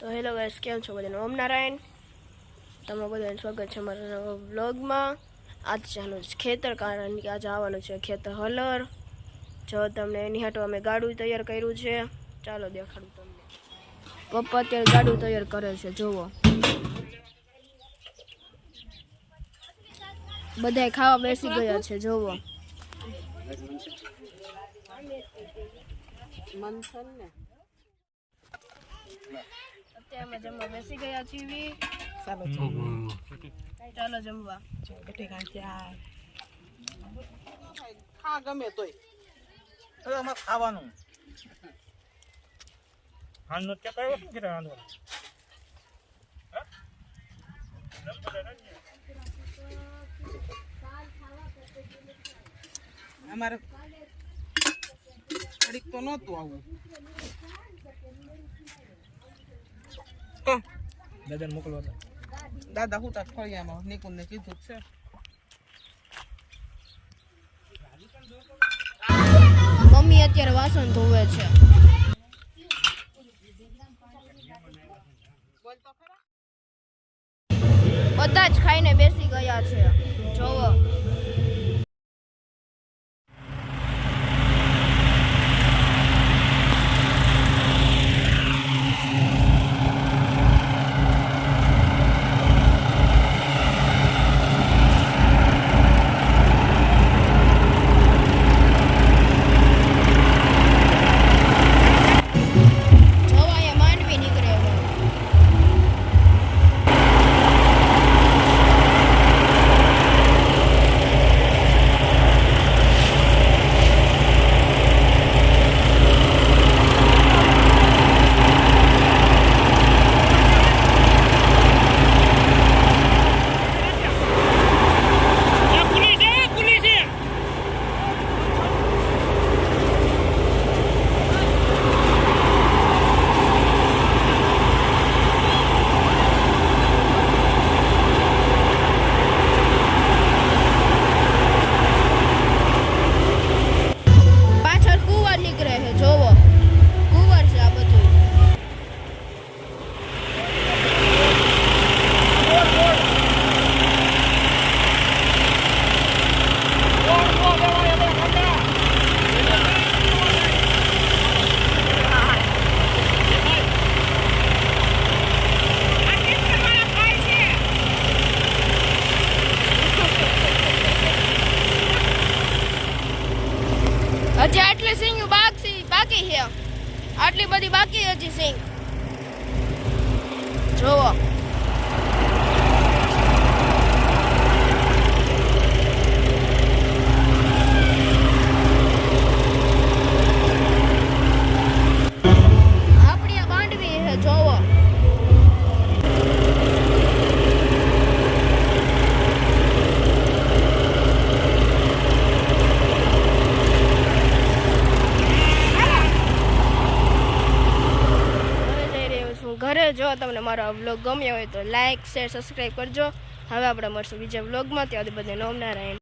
તો hello guys, કેમ છો બધાને? ઓમ નારાયણ. તમારું બધાનું સ્વાગત છે અમારા નવા વ્લોગમાં. આજ ચાલુ છે ખેતર, કારણ કે આજે આવવાનું છે ખેતર હલર. જો તમને એની હાટો અમે ગાડું તૈયાર કર્યું છે, ચાલો દેખાડું તમને. પપ્પા અત્યારે ગાડું તૈયાર કરે છે, જોવો. બધાય ખાવા બેસી ગયા છે, જોવો. અત્યારે અમે જમવા બેસી ગયા છીએ. ચાલો જમવા. ખા ગમે તોય હવે અમારે ખાવાનું હાલનો ક્યાં કર્યો શું કરે હાલનો અમારે ઘડીક તો નહોતું આવું. દાદાને મોકલવા દાદા હું તાર ફળિયામાં નિકુંજને કીધું છે. મમ્મી અત્યારે વાસણ ધોવે છે. બધા જ ખાઈને બેસી ગયા છે, જોવો. હજી આટલી સિંગ બાકી છે, આટલી બધી બાકી હજી સિંગ, જોવો. આપણી આ માંડવી છે, જોવો. ઘરે જો તમને મારો વ્લોગ ગમ્યો હોય તો લાઈક, શેર, સબસ્ક્રાઈબ કરજો. હવે આપણે મળશું બીજા વ્લોગમાં. ત્યાં બધાને ઓમ નારાયણ.